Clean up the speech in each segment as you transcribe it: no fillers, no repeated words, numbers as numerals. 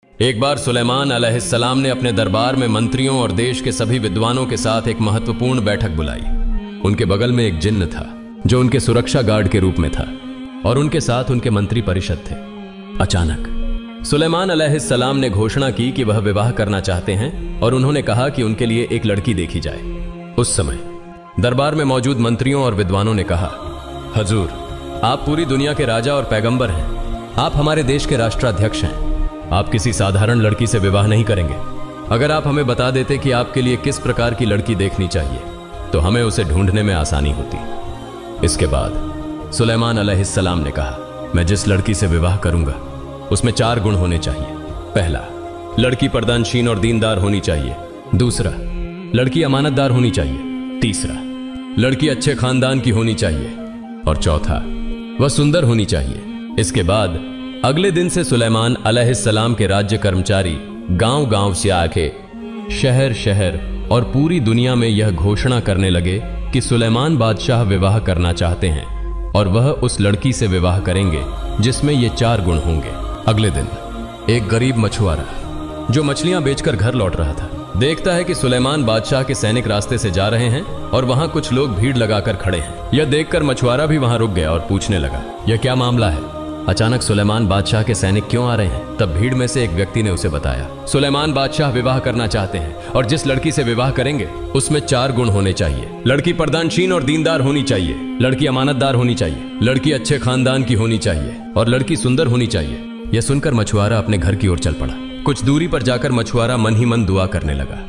एक बार सुलेमान अलैहिस्सलाम ने अपने दरबार में मंत्रियों और देश के सभी विद्वानों के साथ एक महत्वपूर्ण बैठक बुलाई। उनके बगल में एक जिन्न था जो उनके सुरक्षा गार्ड के रूप में था और उनके साथ उनके मंत्री परिषद थे। अचानक सुलेमान अलैहिस्सलाम ने घोषणा की कि वह विवाह करना चाहते हैं और उन्होंने कहा कि उनके लिए एक लड़की देखी जाए। उस समय दरबार में मौजूद मंत्रियों और विद्वानों ने कहा, हजूर, आप पूरी दुनिया के राजा और पैगंबर हैं। आप हमारे देश के राष्ट्राध्यक्ष हैं। आप किसी साधारण लड़की से विवाह नहीं करेंगे। अगर आप हमें बता देते कि आपके लिए किस प्रकार की लड़की देखनी चाहिए तो हमें उसे ढूंढने में आसानी होती। इसके बाद सुलेमान अलैहिस्सलाम ने कहा, मैं जिस लड़की से विवाह करूंगा उसमें 4 गुण होने चाहिए। पहला, लड़की पर्दानशीन और दीनदार होनी चाहिए। दूसरा, लड़की अमानतदार होनी चाहिए। तीसरा, लड़की अच्छे खानदान की होनी चाहिए। और चौथा, वह सुंदर होनी चाहिए। इसके बाद अगले दिन से सुलेमान अलैहिस्सलाम के राज्य कर्मचारी गांव-गांव से आके शहर शहर और पूरी दुनिया में यह घोषणा करने लगे कि सुलेमान बादशाह विवाह करना चाहते हैं और वह उस लड़की से विवाह करेंगे जिसमें ये 4 गुण होंगे। अगले दिन एक गरीब मछुआरा जो मछलियां बेचकर घर लौट रहा था देखता है कि सुलेमान बादशाह के सैनिक रास्ते से जा रहे हैं और वहां कुछ लोग भीड़ लगाकर खड़े हैं। यह देखकर मछुआरा भी वहां रुक गया और पूछने लगा, यह क्या मामला है? अचानक सुलेमान बादशाह के सैनिक क्यों आ रहे हैं? तब भीड़ में से एक व्यक्ति ने उसे बताया, सुलेमान बादशाह विवाह करना चाहते हैं और जिस लड़की से विवाह करेंगे उसमें 4 गुण होने चाहिए। लड़की पर्दानशीन और दीनदार होनी चाहिए, लड़की अमानतदार होनी चाहिए, लड़की अच्छे खानदान की होनी चाहिए और लड़की सुंदर होनी चाहिए। यह सुनकर मछुआरा अपने घर की ओर चल पड़ा। कुछ दूरी पर जाकर मछुआरा मन ही मन दुआ करने लगा,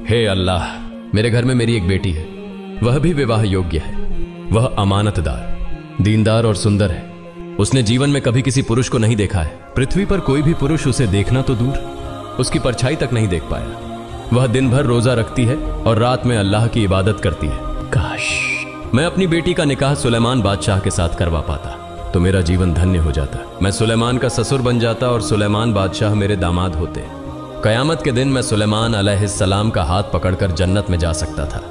हे अल्लाह, मेरे घर में मेरी एक बेटी है, वह भी विवाह योग्य है। वह अमानतदार, दीनदार और सुंदर है। उसने जीवन में कभी किसी पुरुष को नहीं देखा है। पृथ्वी पर कोई भी पुरुष उसे देखना तो दूर, उसकी परछाई तक नहीं देख पाया। वह दिन भर रोजा रखती है और रात में अल्लाह की इबादत करती है। काश मैं अपनी बेटी का निकाह सुलेमान बादशाह के साथ करवा पाता तो मेरा जीवन धन्य हो जाता। मैं सुलेमान का ससुर बन जाता और सुलेमान बादशाह मेरे दामाद होते। कयामत के दिन मैं सुलेमान अलैहिस्सलाम का हाथ पकड़कर जन्नत में जा सकता था।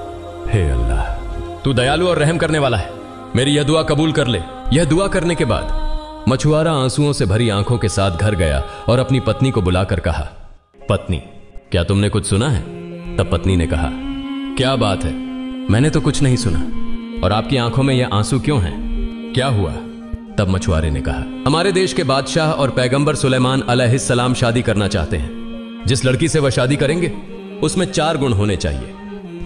हे अल्लाह, तू दयालु और रहम करने वाला है, मेरी यह दुआ कबूल कर ले। यह दुआ करने के बाद मछुआरा आंसुओं से भरी आंखों के साथ घर गया और अपनी पत्नी को बुलाकर कहा, पत्नी, क्या तुमने कुछ सुना है? तब पत्नी ने कहा, क्या बात है? मैंने तो कुछ नहीं सुना। और आपकी आंखों में यह आंसू क्यों हैं? क्या हुआ? तब मछुआरे ने कहा, हमारे देश के बादशाह और पैगंबर सुलेमान अलैहिस्सलाम शादी करना चाहते हैं। जिस लड़की से वह शादी करेंगे उसमें 4 गुण होने चाहिए।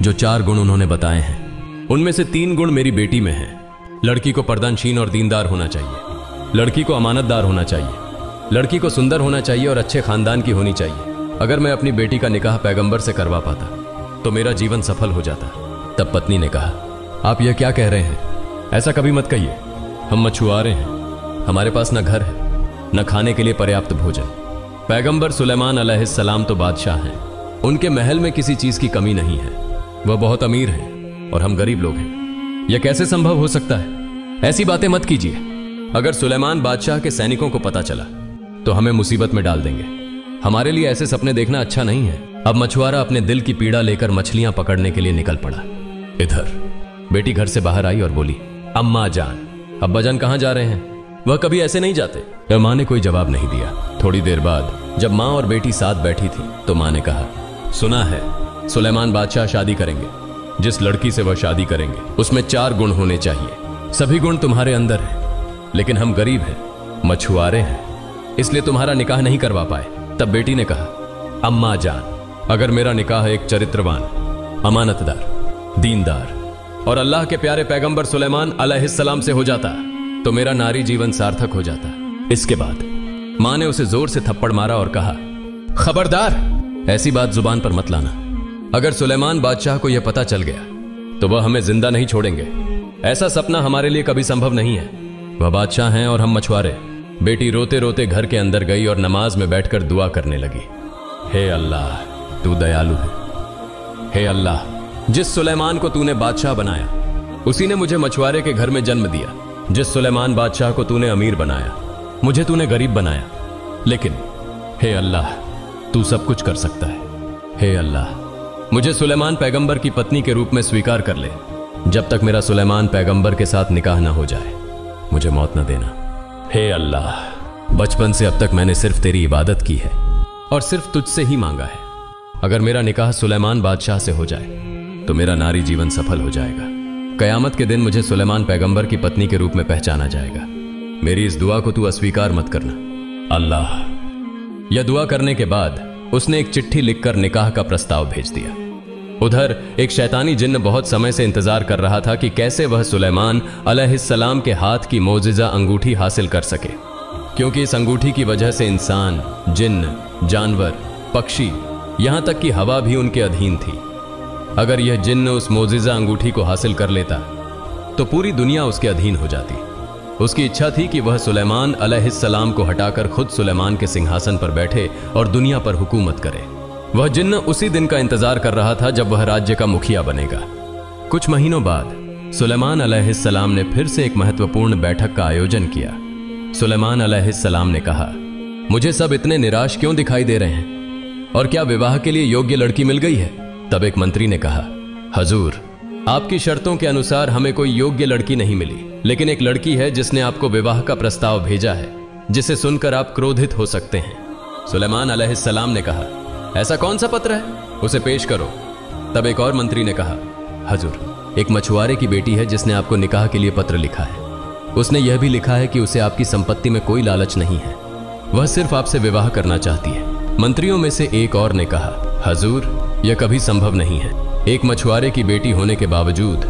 जो 4 गुण उन्होंने बताए हैं उनमें से 3 गुण मेरी बेटी में हैं। लड़की को पर्दानशीन और दीनदार होना चाहिए, लड़की को अमानतदार होना चाहिए, लड़की को सुंदर होना चाहिए और अच्छे खानदान की होनी चाहिए। अगर मैं अपनी बेटी का निकाह पैगंबर से करवा पाता तो मेरा जीवन सफल हो जाता। तब पत्नी ने कहा, आप यह क्या कह रहे हैं? ऐसा कभी मत कहिए। हम मछुआरे हैं, हमारे पास न घर है न खाने के लिए पर्याप्त भोजन। पैगंबर सुलेमान अलैहिस्सलाम तो बादशाह हैं, उनके महल में किसी चीज की कमी नहीं है। वह बहुत अमीर हैं और हम गरीब लोग हैं। यह कैसे संभव हो सकता है? ऐसी बातें मत कीजिए। अगर सुलेमान बादशाह के सैनिकों को पता चला तो हमें मुसीबत में डाल देंगे। हमारे लिए ऐसे सपने देखना अच्छा नहीं है। अब मछुआरा अपने दिल की पीड़ा लेकर मछलियां पकड़ने के लिए निकल पड़ा। इधर बेटी घर से बाहर आई और बोली, अम्मा जान, अब्बा जान कहां जा रहे हैं? वह कभी ऐसे नहीं जाते। मां ने कोई जवाब नहीं दिया। थोड़ी देर बाद जब मां और बेटी साथ बैठी थी तो मां ने कहा, सुना है सुलेमान बादशाह शादी करेंगे। जिस लड़की से वह शादी करेंगे उसमें 4 गुण होने चाहिए। सभी गुण तुम्हारे अंदर हैं, लेकिन हम गरीब हैं, मछुआरे हैं, इसलिए तुम्हारा निकाह नहीं करवा पाए। तब बेटी ने कहा, अम्मा जान, अगर मेरा निकाह एक चरित्रवान, अमानतदार, दीनदार और अल्लाह के प्यारे पैगंबर सुलेमान अलैहिस्सलाम से हो जाता तो मेरा नारी जीवन सार्थक हो जाता। इसके बाद मां ने उसे जोर से थप्पड़ मारा और कहा, खबरदार, ऐसी बात जुबान पर मत लाना। अगर सुलेमान बादशाह को यह पता चल गया तो वह हमें जिंदा नहीं छोड़ेंगे। ऐसा सपना हमारे लिए कभी संभव नहीं है। वह बादशाह हैं और हम मछुआरे। बेटी रोते रोते घर के अंदर गई और नमाज में बैठकर दुआ करने लगी, हे अल्लाह, तू दयालु है। हे अल्लाह, जिस सुलेमान को तूने बादशाह बनाया उसी ने मुझे मछुआरे के घर में जन्म दिया। जिस सुलेमान बादशाह को तूने अमीर बनाया मुझे तूने गरीब बनाया। लेकिन हे अल्लाह, तू सब कुछ कर सकता है। हे अल्लाह, मुझे सुलेमान पैगंबर की पत्नी के रूप में स्वीकार कर ले। जब तक मेरा सुलेमान पैगंबर के साथ निकाह ना हो जाए मुझे मौत न देना। हे अल्लाह, बचपन से अब तक मैंने सिर्फ तेरी इबादत की है, और सिर्फ तुझसे ही मांगा है। अगर मेरा निकाह सुलेमान बादशाह से हो जाए तो मेरा नारी जीवन सफल हो जाएगा। कयामत के दिन मुझे सुलेमान पैगंबर की पत्नी के रूप में पहचाना जाएगा। मेरी इस दुआ को तू अस्वीकार मत करना। अल्लाह। यह दुआ करने के बाद उसने एक चिट्ठी लिखकर निकाह का प्रस्ताव भेज दिया। उधर एक शैतानी जिन्न बहुत समय से इंतजार कर रहा था कि कैसे वह सुलेमान अलैहिस्सलाम के हाथ की मोजिजा अंगूठी हासिल कर सके, क्योंकि इस अंगूठी की वजह से इंसान, जिन्न, जानवर, पक्षी, यहां तक कि हवा भी उनके अधीन थी। अगर यह जिन्न उस मोजिजा अंगूठी को हासिल कर लेता तो पूरी दुनिया उसके अधीन हो जाती। उसकी इच्छा थी कि वह सुलेमान अलैहिस्सलाम को हटाकर खुद सुलेमान के सिंहासन पर बैठे और दुनिया पर हुकूमत करे। वह जिन्न उसी दिन का इंतजार कर रहा था जब वह राज्य का मुखिया बनेगा। कुछ महीनों बाद सुलेमान अलैहिस्सलाम ने फिर से एक महत्वपूर्ण बैठक का आयोजन किया। सुलेमान अलैहिस्सलाम ने कहा, मुझे सब इतने निराश क्यों दिखाई दे रहे हैं, और क्या विवाह के लिए योग्य लड़की मिल गई है? तब एक मंत्री ने कहा, हजूर, आपकी शर्तों के अनुसार हमें कोई योग्य लड़की नहीं मिली, लेकिन एक लड़की है जिसने आपको विवाह का प्रस्ताव भेजा है, जिसे सुनकर आप क्रोधित हो सकते हैं। सुलेमान अलैहिस्सलाम ने कहा, ऐसा कौन सा पत्र है, उसे पेश करो। तब एक और मंत्री ने कहा, हजूर, एक मछुआरे की बेटी है जिसने आपको निकाह के लिए पत्र लिखा है। उसने यह भी लिखा है कि उसे आपकी संपत्ति में कोई लालच नहीं है, वह सिर्फ आपसे विवाह करना चाहती है। मंत्रियों में से एक और ने कहा, हजूर, यह कभी संभव नहीं है। एक मछुआरे की बेटी होने के बावजूद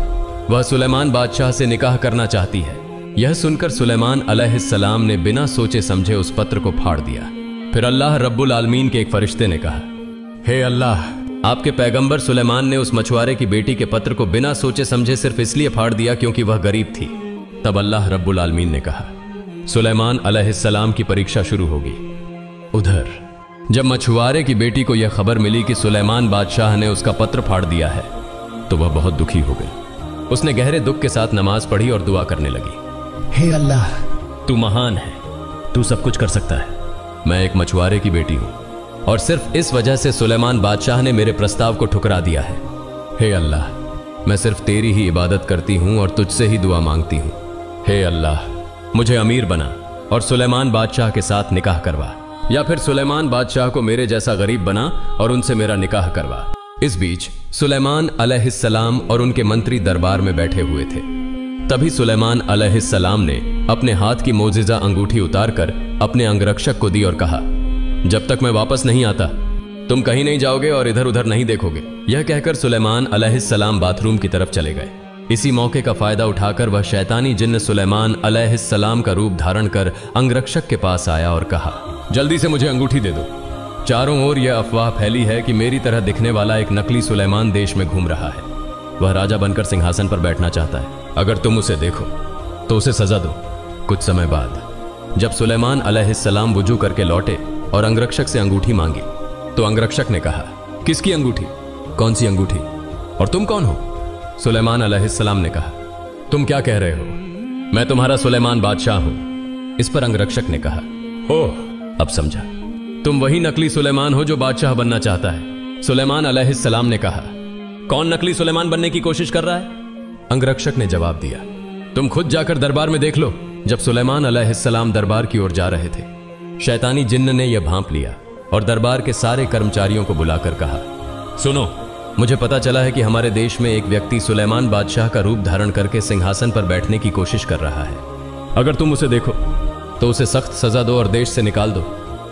वह सुलेमान बादशाह से निकाह करना चाहती है। यह सुनकर सुलेमान अलैहिस्सलाम ने बिना सोचे समझे उस पत्र को फाड़ दिया। फिर अल्लाह रब्बुल आलमीन के एक फरिश्ते ने कहा, हे अल्लाह, आपके पैगंबर सुलेमान ने उस मछुआरे की बेटी के पत्र को बिना सोचे समझे सिर्फ इसलिए फाड़ दिया क्योंकि वह गरीब थी। तब अल्लाह रब्बुल आलमीन ने कहा, सुलेमान अलैहिस्सलाम की परीक्षा शुरू होगी। उधर जब मछुआरे की बेटी को यह खबर मिली कि सुलेमान बादशाह ने उसका पत्र फाड़ दिया है तो वह बहुत दुखी हो गई। उसने गहरे दुख के साथ नमाज पढ़ी और दुआ करने लगी, हे अल्लाह, तू महान है, तू सब कुछ कर सकता है। मैं एक मछुआरे की बेटी हूं और सिर्फ इस वजह से सुलेमान बादशाह ने मेरे प्रस्ताव को ठुकरा दिया है। हे अल्लाह, मैं सिर्फ तेरी ही इबादत करती हूं और तुझसे ही दुआ मांगती हूं। हे अल्लाह, मुझे अमीर बना और सुलेमान बादशाह के साथ निकाह करवा, या फिर सुलेमान बादशाह को मेरे जैसा गरीब बना और उनसे मेरा निकाह करवा। इस बीच सुलेमान अलैहिस्सलाम और उनके मंत्री दरबार में बैठे हुए थे। तभी सुलेमान अलैहिस्सलाम ने अपने हाथ की मोजिजा अंगूठी उतारकर अपने अंगरक्षक को दी और कहा, जब तक मैं वापस नहीं आता तुम कहीं नहीं जाओगे और इधर उधर नहीं देखोगे। यह कहकर सुलेमान अलैहिस्सलाम बाथरूम की तरफ चले गए। इसी मौके का फायदा उठाकर वह शैतानी जिन्न सुलेमान अलैहिस्सलाम का रूप धारण कर अंगरक्षक के पास आया और कहा, जल्दी से मुझे अंगूठी दे दो। चारों ओर यह अफवाह फैली है कि मेरी तरह दिखने वाला एक नकली सुलेमान देश में घूम रहा है। वह राजा बनकर सिंहासन पर बैठना चाहता है। अगर तुम उसे देखो तो उसे सजा दो। कुछ समय बाद जब सुलेमान अलैहिस्सलाम वुजू करके लौटे और अंगरक्षक से अंगूठी मांगी तो अंगरक्षक ने कहा, किसकी अंगूठी? कौन सी अंगूठी? और तुम कौन हो? सुलेमान अलैहिस्सलाम ने कहा, तुम क्या कह रहे हो? मैं तुम्हारा सुलेमान बादशाह हूं। इस पर अंगरक्षक ने कहा, ओह, अब समझा, तुम वही नकली सुलेमान हो जो बादशाह बनना चाहता है। सुलेमान अलैहिस्सलाम ने कहा, कौन नकली सुलेमान बनने की कोशिश कर रहा है? अंगरक्षक ने जवाब दिया, तुम खुद जाकर दरबार में देख लो। जब सुलेमान अलैहिस्सलाम दरबार की ओर जा रहे थे, शैतानी जिन्न ने यह भांप लिया और दरबार के सारे कर्मचारियों को बुलाकर कहा, सुनो, मुझे पता चला है कि हमारे देश में एक व्यक्ति सुलेमान बादशाह का रूप धारण करके सिंहासन पर बैठने की कोशिश कर रहा है। अगर तुम उसे देखो तो उसे सख्त सजा दो और देश से निकाल दो।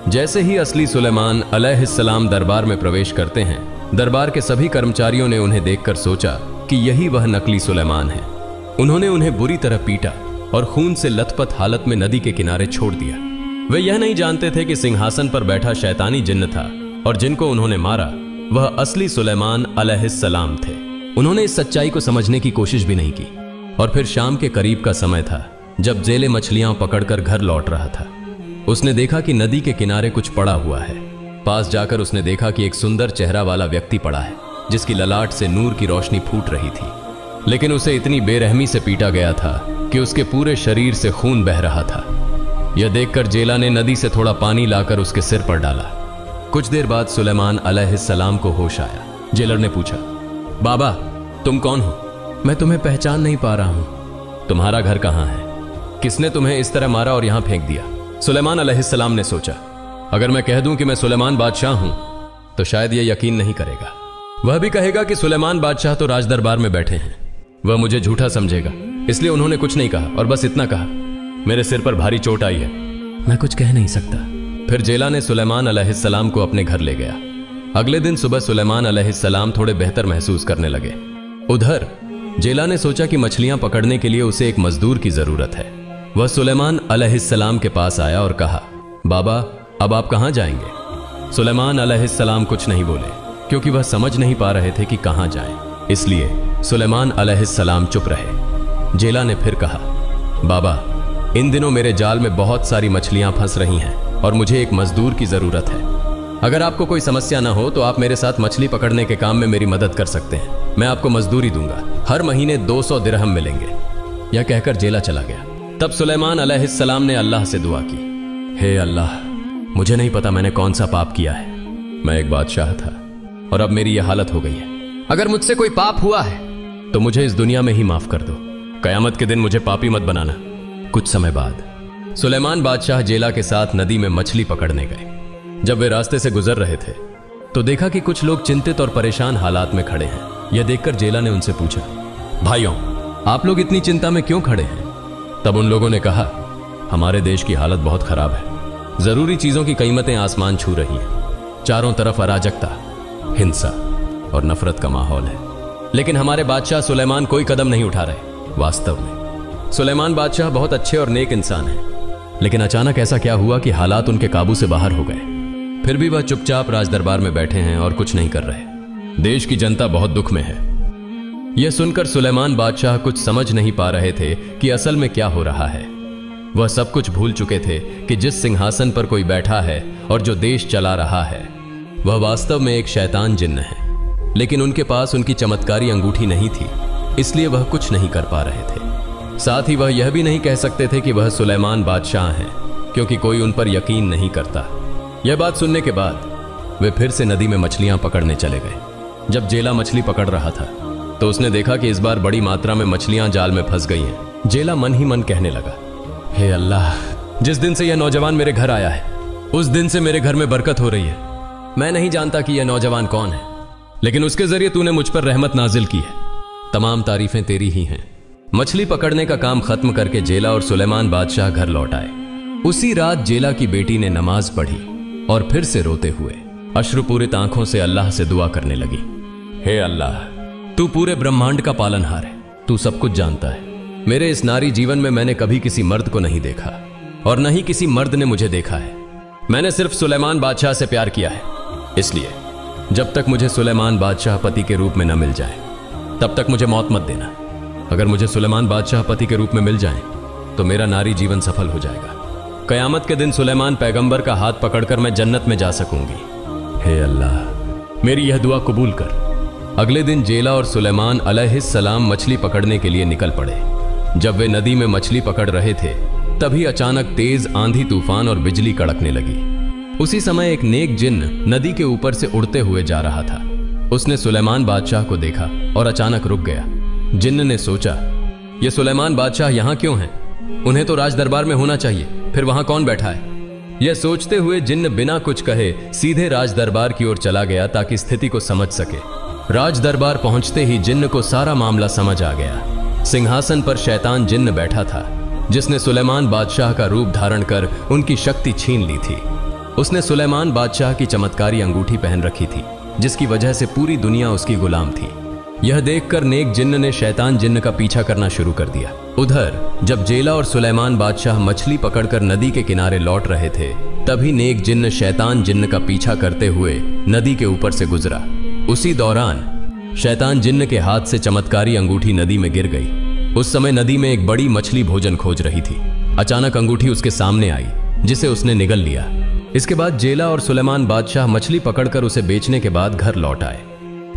जैसे ही असली सुलेमान अलैहिस्सलाम दरबार में प्रवेश करते हैं, दरबार के सभी कर्मचारियों ने उन्हें देखकर सोचा कि यही वह नकली सुलेमान है। उन्होंने उन्हें बुरी तरह पीटा और खून से लथपथ हालत में नदी के किनारे छोड़ दिया। वे यह नहीं जानते थे कि सिंहासन पर बैठा शैतानी जिन्न था और जिनको उन्होंने मारा वह असली सुलेमान अलैहिस्सलाम थे। उन्होंने इस सच्चाई को समझने की कोशिश भी नहीं की। और फिर शाम के करीब का समय था जब जेले मछलियां पकड़कर घर लौट रहा था। उसने देखा कि नदी के किनारे कुछ पड़ा हुआ है। पास जाकर उसने देखा कि एक सुंदर चेहरा वाला व्यक्ति पड़ा है जिसकी ललाट से नूर की रोशनी फूट रही थी, लेकिन उसे इतनी बेरहमी से पीटा गया था कि उसके पूरे शरीर से खून बह रहा था। यह देखकर जेला ने नदी से थोड़ा पानी लाकर उसके सिर पर डाला। कुछ देर बाद सुलेमान अलैहिस्सलाम को होश आया। जेलर ने पूछा, बाबा, तुम कौन हो? मैं तुम्हें पहचान नहीं पा रहा हूं। तुम्हारा घर कहां है? किसने तुम्हें इस तरह मारा और यहां फेंक दिया? सुलेमान अलैहिस्सलाम ने सोचा, अगर मैं कह दूं कि मैं सुलेमान बादशाह हूं तो शायद यह यकीन नहीं करेगा। वह भी कहेगा कि सुलेमान बादशाह तो राज दरबार में बैठे हैं। वह मुझे झूठा समझेगा, इसलिए उन्होंने कुछ नहीं कहा और बस इतना कहा, मेरे सिर पर भारी चोट आई है, मैं कुछ कह नहीं सकता। फिर जेला ने सुलेमान अलैहिस्सलाम को अपने घर ले गया। अगले दिन सुबह सुलेमान अलैहिस्सलाम थोड़े बेहतर महसूस करने लगे। उधर जेला ने सोचा कि मछलियां पकड़ने के लिए उसे एक मजदूर की जरूरत है। वह सुलेमान अलैहिस्सलाम के पास आया और कहा, बाबा अब आप कहां जाएंगे? सुलेमान अलैहिस्सलाम कुछ नहीं बोले, क्योंकि वह समझ नहीं पा रहे थे कि कहां जाएं। इसलिए सुलेमान अलैहिस्सलाम चुप रहे। जेला ने फिर कहा, बाबा इन दिनों मेरे जाल में बहुत सारी मछलियां फंस रही हैं और मुझे एक मजदूर की जरूरत है। अगर आपको कोई समस्या ना हो तो आप मेरे साथ मछली पकड़ने के काम में मेरी मदद कर सकते हैं। मैं आपको मजदूरी दूंगा, हर महीने 200 दिरहम मिलेंगे। यह कहकर जेला चला गया। तब सुलेमान अलैहिस्सलाम ने अल्लाह से दुआ की, हे अल्लाह, मुझे नहीं पता मैंने कौन सा पाप किया है। मैं एक बादशाह था और अब मेरी यह हालत हो गई है। अगर मुझसे कोई पाप हुआ है तो मुझे इस दुनिया में ही माफ कर दो। कयामत के दिन मुझे पापी मत बनाना। कुछ समय बाद सुलेमान बादशाह जेला के साथ नदी में मछली पकड़ने गए। जब वे रास्ते से गुजर रहे थे तो देखा कि कुछ लोग चिंतित और परेशान हालात में खड़े हैं। यह देखकर जेला ने उनसे पूछा, भाइयों आप लोग इतनी चिंता में क्यों खड़े हैं? तब उन लोगों ने कहा, हमारे देश की हालत बहुत खराब है। जरूरी चीजों की कीमतें आसमान छू रही हैं। चारों तरफ अराजकता, हिंसा और नफरत का माहौल है, लेकिन हमारे बादशाह सुलेमान कोई कदम नहीं उठा रहे। वास्तव में सुलेमान बादशाह बहुत अच्छे और नेक इंसान हैं, लेकिन अचानक ऐसा क्या हुआ कि हालात उनके काबू से बाहर हो गए। फिर भी वह चुपचाप राज दरबार में बैठे हैं और कुछ नहीं कर रहे। देश की जनता बहुत दुख में है। यह सुनकर सुलेमान बादशाह कुछ समझ नहीं पा रहे थे कि असल में क्या हो रहा है। वह सब कुछ भूल चुके थे कि जिस सिंहासन पर कोई बैठा है और जो देश चला रहा है वह वास्तव में एक शैतान जिन्न है। लेकिन उनके पास उनकी चमत्कारी अंगूठी नहीं थी, इसलिए वह कुछ नहीं कर पा रहे थे। साथ ही वह यह भी नहीं कह सकते थे कि वह सुलेमान बादशाह हैं, क्योंकि कोई उन पर यकीन नहीं करता। यह बात सुनने के बाद वे फिर से नदी में मछलियां पकड़ने चले गए। जब जेला मछली पकड़ रहा था तो उसने देखा कि इस बार बड़ी मात्रा में मछलियां जाल में फंस गई हैं। जेला मन ही मन कहने लगा, हे अल्लाह, जिस दिन से यह नौजवान मेरे घर आया है उस दिन से मेरे घर में बरकत हो रही है। मैं नहीं जानता कि यह नौजवान कौन है, लेकिन उसके जरिए तूने मुझ पर रहमत नाजिल की है। तमाम तारीफें तेरी ही हैं। मछली पकड़ने का काम खत्म करके जेला और सुलेमान बादशाह घर लौट आए। उसी रात जेला की बेटी ने नमाज पढ़ी और फिर से रोते हुए अश्रुपूरित आंखों से अल्लाह से दुआ करने लगी, हे अल्लाह, तू पूरे ब्रह्मांड का पालनहार है, तू सब कुछ जानता है। मेरे इस नारी जीवन में मैंने कभी किसी मर्द को नहीं देखा और न ही किसी मर्द ने मुझे देखा है। मैंने सिर्फ सुलेमान बादशाह से प्यार किया है, इसलिए जब तक मुझे सुलेमान बादशाह पति के रूप में न मिल जाए तब तक मुझे मौत मत देना। अगर मुझे सुलेमान बादशाह पति के रूप में मिल जाए तो मेरा नारी जीवन सफल हो जाएगा। कयामत के दिन सुलेमान पैगंबर का हाथ पकड़कर मैं जन्नत में जा सकूंगी। हे अल्लाह, मेरी यह दुआ कबूल कर। अगले दिन जेला और सुलेमान अलैहिस्सलाम मछली पकड़ने के लिए निकल पड़े। जब वे नदी में मछली पकड़ रहे थे तभी अचानक तेज आंधी तूफान और बिजली कड़कने लगी। उसी समय एक नेक जिन्न नदी के ऊपर से उड़ते हुए जा रहा था। उसने सुलेमान बादशाह को देखा और अचानक रुक गया। जिन्न ने सोचा, ये सुलेमान बादशाह यहां क्यों हैं? उन्हें तो राज दरबार में होना चाहिए, फिर वहां कौन बैठा है? यह सोचते हुए जिन्न बिना कुछ कहे सीधे राज दरबार की ओर चला गया ताकि स्थिति को समझ सके। राज दरबार पहुंचते ही जिन्न को सारा मामला समझ आ गया। सिंहासन पर शैतान जिन्न बैठा था, जिसने सुलेमान बादशाह का रूप धारण कर उनकी शक्ति छीन ली थी। उसने सुलेमान बादशाह की चमत्कारी अंगूठी पहन रखी थी, जिसकी वजह से पूरी दुनिया उसकी गुलाम थी। यह देखकर नेक जिन्न ने शैतान जिन्न का पीछा करना शुरू कर दिया। उधर जब जेला और सुलेमान बादशाह मछली पकड़कर नदी के किनारे लौट रहे थे तभी नेक जिन्न शैतान जिन्न का पीछा करते हुए नदी के ऊपर से गुजरा। उसी दौरान शैतान जिन्न के हाथ से चमत्कारी अंगूठी नदी में गिर गई। उस समय नदी में एक बड़ी मछली भोजन खोज रही थी। अचानक अंगूठी उसके सामने आई, जिसे उसने निगल लिया। इसके बाद जेला और सुलेमान बादशाह मछली पकड़कर उसे बेचने के बाद घर लौट आए।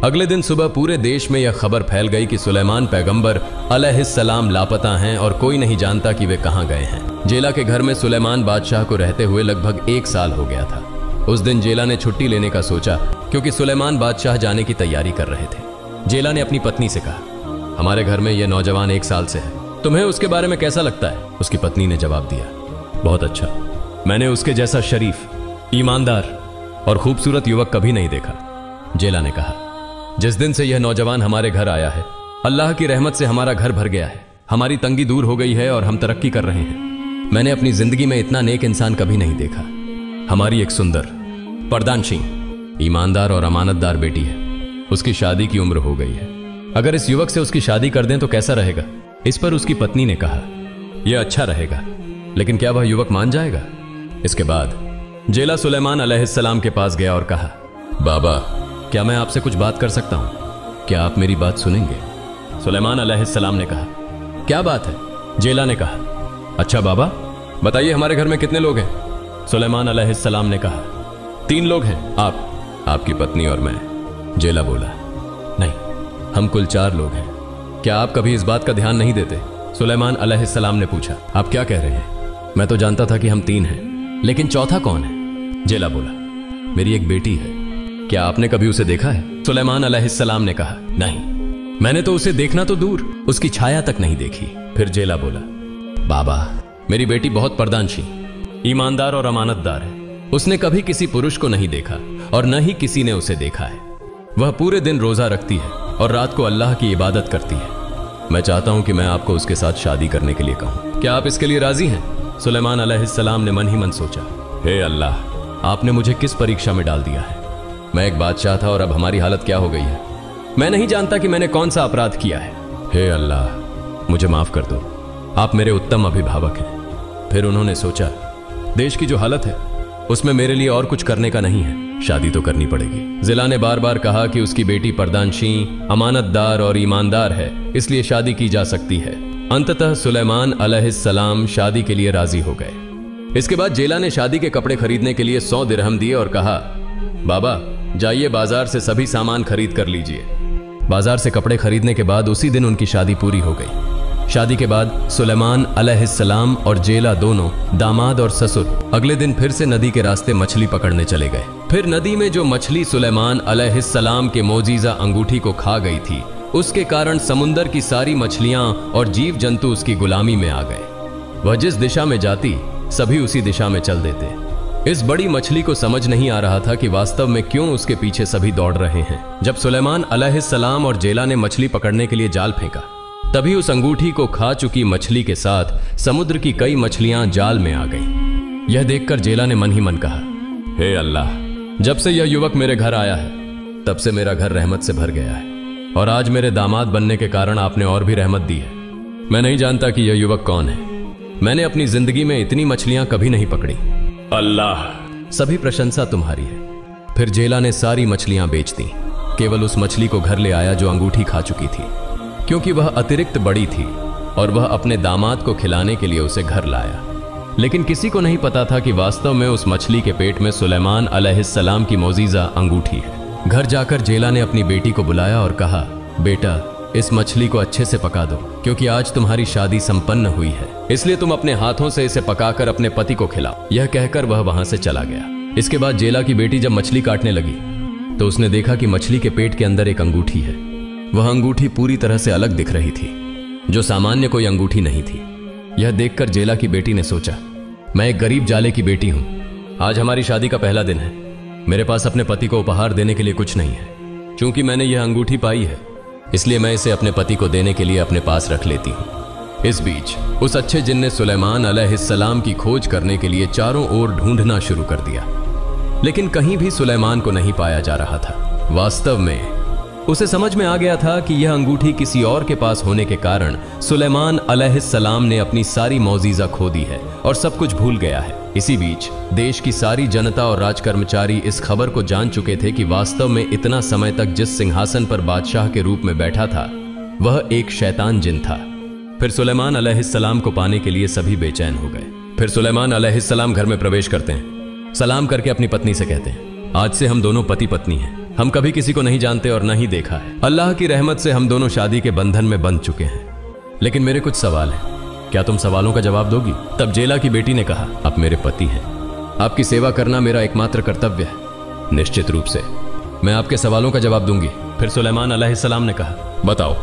अगले दिन सुबह पूरे देश में यह खबर फैल गई कि सुलेमान पैगंबर अलैहिस्सलाम लापता हैं और कोई नहीं जानता कि वे कहां गए हैं। जेला के घर में सुलेमान बादशाह को रहते हुए लगभग 1 साल हो गया था। उस दिन जेला ने छुट्टी लेने का सोचा, क्योंकि सुलेमान बादशाह जाने की तैयारी कर रहे थे। जेला ने अपनी पत्नी से कहा, हमारे घर में यह नौजवान 1 साल से है, तुम्हें उसके बारे में कैसा लगता है? उसकी पत्नी ने जवाब दिया, बहुत अच्छा। मैंने उसके जैसा शरीफ, ईमानदार और खूबसूरत युवक कभी नहीं देखा, जेला ने कहा। जिस दिन से यह नौजवान हमारे घर आया है, अल्लाह की रहमत से हमारा घर भर गया है, हमारी तंगी दूर हो गई है और हम तरक्की कर रहे हैं। मैंने अपनी जिंदगी में इतना नेक इंसान कभी नहीं देखा। हमारी एक सुंदर, परदानशी, ईमानदार और अमानतदार बेटी है। उसकी शादी की उम्र हो गई है। अगर इस युवक से उसकी शादी कर दें तो कैसा रहेगा? इस पर उसकी पत्नी ने कहा, यह अच्छा रहेगा, लेकिन क्या वह युवक मान जाएगा? इसके बाद जेला सुलेमान अलैहिस्सलाम के पास गया और कहा, बाबा, क्या मैं आपसे कुछ बात कर सकता हूं? क्या आप मेरी बात सुनेंगे? सुलेमान अलैहिस्सलाम ने कहा, क्या बात है? जेला ने कहा, अच्छा बाबा, बताइए हमारे घर में कितने लोग हैं? सुलेमान अलैहिस्सलाम ने कहा, 3 लोग हैं, आप, आपकी पत्नी और मैं। जेला बोला, नहीं, हम कुल 4 लोग हैं। क्या आप कभी इस बात का ध्यान नहीं देते? सुलेमान अलैहिस्सलाम ने पूछा, आप क्या कह रहे हैं? मैं तो जानता था कि हम 3 हैं, लेकिन चौथा कौन है? जेला बोला, मेरी एक बेटी है। क्या आपने कभी उसे देखा है? सुलेमान अलैहिस्सलाम ने कहा, नहीं, मैंने तो उसे देखना तो दूर, उसकी छाया तक नहीं देखी। फिर जेला बोला, बाबा, मेरी बेटी बहुत परदानशी, ईमानदार और अमानतदार है। उसने कभी किसी पुरुष को नहीं देखा और न ही किसी ने उसे देखा है। वह पूरे दिन रोजा रखती है और रात को अल्लाह की इबादत करती है। मैं चाहता हूं कि मैं आपको उसके साथ शादी करने के लिए कहूं। क्या आप इसके लिए राजी हैं? सुलेमान अलैहिस्सलाम ने मन ही मन सोचा, हे अल्लाह, आपने मुझे किस परीक्षा में डाल दिया है? मैं एक बादशाह था और अब हमारी हालत क्या हो गई है? मैं नहीं जानता कि मैंने कौन सा अपराध किया है। हे अल्लाह, मुझे माफ कर दो, आप मेरे उत्तम अभिभावक हैं। फिर उन्होंने सोचा, देश की जो हालत है उसमें मेरे लिए और कुछ करने का नहीं है, शादी तो करनी पड़ेगी। जिला ने बार बार कहा कि उसकी बेटी परदानशी, अमानतदार और ईमानदार है, इसलिए शादी की जा सकती है। अंततः सुलेमान अलैहिस्सलाम शादी के लिए राजी हो गए। इसके बाद जेला ने शादी के कपड़े खरीदने के लिए 100 दिरहम दिए और कहा, बाबा, जाइए बाजार से सभी सामान खरीद कर लीजिए। बाजार से कपड़े खरीदने के बाद उसी दिन उनकी शादी पूरी हो गई। शादी के बाद सुलेमान अलैहिस्सलाम और जेला दोनों, दामाद और ससुर, अगले दिन फिर से नदी के रास्ते मछली पकड़ने चले गए। फिर नदी में जो मछली सुलेमान अलैहिस्सलाम के मोजीजा अंगूठी को खा गई थी, उसके कारण समुंदर की सारी मछलियां और जीव जंतु उसकी गुलामी में आ गए। वह जिस दिशा में जाती, सभी उसी दिशा में चल देते। इस बड़ी मछली को समझ नहीं आ रहा था कि वास्तव में क्यों उसके पीछे सभी दौड़ रहे हैं। जब सुलेमान अलैहिस्सलाम और जेला ने मछली पकड़ने के लिए जाल फेंका, तभी उस अंगूठी को खा चुकी मछली के साथ समुद्र की कई मछलियां जाल में आ गईं। यह देखकर जेला ने मन ही मन कहा, हे अल्लाह, जब से यह युवक मेरे घर आया है, तब से मेरा घर रहमत से भर गया है और आज मेरे दामाद बनने के कारण आपने और भी रहमत दी है। मैं नहीं जानता कि यह युवक कौन है। मैंने अपनी जिंदगी में इतनी मछलियां कभी नहीं पकड़ी। अल्लाह, सभी प्रशंसा तुम्हारी है। फिर जेला ने सारी मछलियां बेच दी, केवल उस मछली को घर ले आया जो अंगूठी खा चुकी थी, क्योंकि वह अतिरिक्त बड़ी थी और वह अपने दामाद को खिलाने के लिए उसे घर लाया। लेकिन किसी को नहीं पता था कि वास्तव में उस मछली के पेट में सुलेमान अलैहिस्सलाम की मोजीजा अंगूठी है। घर जाकर जेला ने अपनी बेटी को बुलाया और कहा, बेटा, इस मछली को अच्छे से पका दो, क्योंकि आज तुम्हारी शादी संपन्न हुई है, इसलिए तुम अपने हाथों से इसे पकाकर अपने पति को खिलाओ। यह कहकर वह वहां से चला गया। इसके बाद जेला की बेटी जब मछली काटने लगी तो उसने देखा कि मछली के पेट के अंदर एक अंगूठी है। वह अंगूठी पूरी तरह से अलग दिख रही थी, जो सामान्य कोई अंगूठी नहीं थी। यह देखकर जेला की बेटी ने सोचा, मैं एक गरीब जाले की बेटी हूं, आज हमारी शादी का पहला दिन है, मेरे पास अपने पति को उपहार देने के लिए कुछ नहीं है। चूंकि मैंने यह अंगूठी पाई है, इसलिए मैं इसे अपने पति को देने के लिए अपने पास रख लेती हूं। इस बीच उस अच्छे जिन ने सुलेमान अलैहिस्सलाम की खोज करने के लिए चारों ओर ढूंढना शुरू कर दिया, लेकिन कहीं भी सुलेमान को नहीं पाया जा रहा था। वास्तव में उसे समझ में आ गया था कि यह अंगूठी किसी और के पास होने के कारण सुलेमान अलैहिस्सलाम ने अपनी सारी मौजीजा खो दी है और सब कुछ भूल गया है। इसी बीच देश की सारी जनता और राजकर्मचारी इस खबर को जान चुके थे कि वास्तव में इतना समय तक जिस सिंहासन पर बादशाह के रूप में बैठा था, वह एक शैतान जिन था। फिर सुलेमान अलैहिस्सलाम को पाने के लिए सभी बेचैन हो गए। फिर सुलेमान अलैहिस्सलाम घर में प्रवेश करते हैं, सलाम करके अपनी पत्नी से कहते हैं, आज से हम दोनों पति पत्नी हैं। हम कभी किसी को नहीं जानते और न ही देखा है। अल्लाह की रहमत से हम दोनों शादी के बंधन में बंध चुके हैं। लेकिन मेरे कुछ सवाल हैं, क्या तुम सवालों का जवाब दोगी? तब जेला की बेटी ने कहा, आप मेरे पति हैं, आपकी सेवा करना मेरा एकमात्र कर्तव्य है। निश्चित रूप से मैं आपके सवालों का जवाब दूंगी। फिर सुलेमान अलैहिस्सलाम ने कहा, बताओ,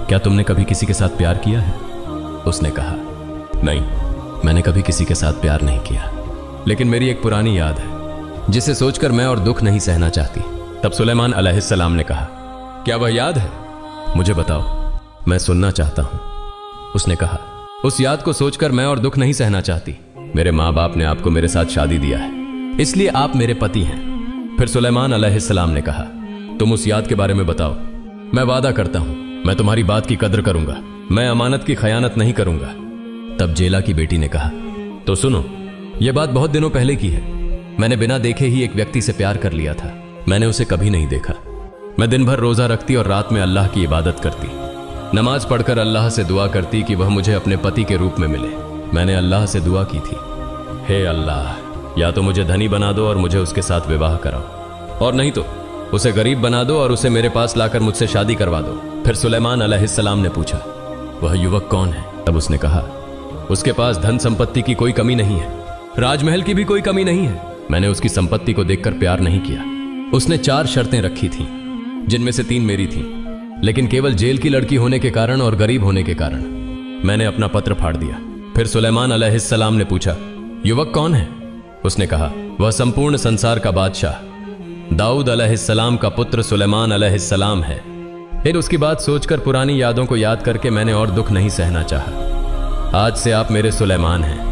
क्या तुमने कभी किसी के साथ प्यार किया है? उसने कहा, नहीं, मैंने कभी किसी के साथ प्यार नहीं किया, लेकिन मेरी एक पुरानी याद है। जिसे सोचकर मैं और दुख नहीं सहना चाहती। तब सुलेमान अलैहिस्सलाम ने कहा, क्या वह याद है? मुझे बताओ, मैं सुनना चाहता हूं। उसने कहा, उस याद को सोचकर मैं और दुख नहीं सहना चाहती। मेरे माँ बाप ने आपको मेरे साथ शादी दिया है, इसलिए आप मेरे पति हैं। फिर सुलेमान अलैहिस्सलाम ने कहा, तुम उस याद के बारे में बताओ। मैं वादा करता हूं, मैं तुम्हारी बात की कदर करूंगा, मैं अमानत की खयानत नहीं करूंगा। तब जेला की बेटी ने कहा, तो सुनो, यह बात बहुत दिनों पहले की है। मैंने बिना देखे ही एक व्यक्ति से प्यार कर लिया था। मैंने उसे कभी नहीं देखा। मैं दिन भर रोजा रखती और रात में अल्लाह की इबादत करती, नमाज पढ़कर अल्लाह से दुआ करती कि वह मुझे अपने पति के रूप में मिले। मैंने अल्लाह से दुआ की थी, हे अल्लाह, या तो मुझे धनी बना दो और मुझे उसके साथ विवाह कराओ, और नहीं तो उसे गरीब बना दो और उसे मेरे पास लाकर मुझसे शादी करवा दो। फिर सुलेमान अलैहिस्सलाम ने पूछा, वह युवक कौन है? तब उसने कहा, उसके पास धन संपत्ति की कोई कमी नहीं है, राजमहल की भी कोई कमी नहीं है। मैंने उसकी संपत्ति को देखकर प्यार नहीं किया। उसने 4 शर्तें रखी थीं, जिनमें से 3 मेरी थीं, लेकिन केवल जेल की लड़की होने के कारण और गरीब होने के कारण मैंने अपना पत्र फाड़ दिया। फिर सुलेमान अलैहिस्सलाम ने पूछा, युवक कौन है? उसने कहा, वह संपूर्ण संसार का बादशाह दाऊद अलैहिस्सलाम का पुत्र सुलेमान अलैहिस्सलाम है। फिर उसकी बात सोचकर पुरानी यादों को याद करके मैंने और दुख नहीं सहना चाहा। आज से आप मेरे सुलेमान हैं।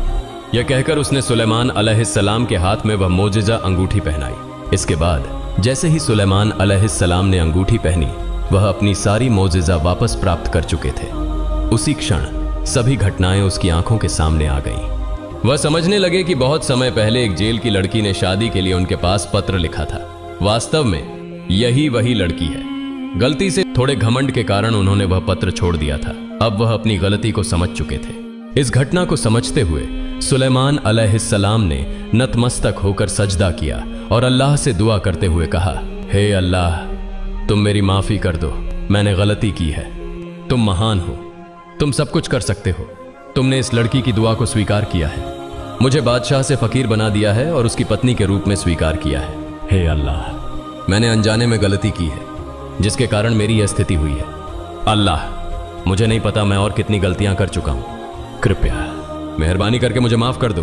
यह कहकर उसने सुलेमान अलैहिस्सलाम के हाथ में वह मोजिजा अंगूठी पहनाई। इसके बाद जैसे ही सुलेमान अलैहिस्सलाम ने अंगूठी पहनी, वह अपनी सारी मोजिजा वापस प्राप्त कर चुके थे। उसी क्षण सभी घटनाएं उसकी आंखों के सामने आ गईं। वह समझने लगे कि बहुत समय पहले एक जेल की लड़की ने शादी के लिए उनके पास पत्र लिखा था। वास्तव में यही वही लड़की है। गलती से थोड़े घमंड के कारण उन्होंने वह पत्र छोड़ दिया था। अब वह अपनी गलती को समझ चुके थे। इस घटना को समझते हुए सुलेमान अलैहिस्सलाम ने नतमस्तक होकर सजदा किया और अल्लाह से दुआ करते हुए कहा, हे अल्लाह, तुम मेरी माफी कर दो, मैंने गलती की है। तुम महान हो, तुम सब कुछ कर सकते हो। तुमने इस लड़की की दुआ को स्वीकार किया है, मुझे बादशाह से फकीर बना दिया है और उसकी पत्नी के रूप में स्वीकार किया है। हे अल्लाह, मैंने अनजाने में गलती की है जिसके कारण मेरी यह स्थिति हुई है। अल्लाह, मुझे नहीं पता मैं और कितनी गलतियां कर चुका हूं। कृपया मेहरबानी करके मुझे माफ कर दो।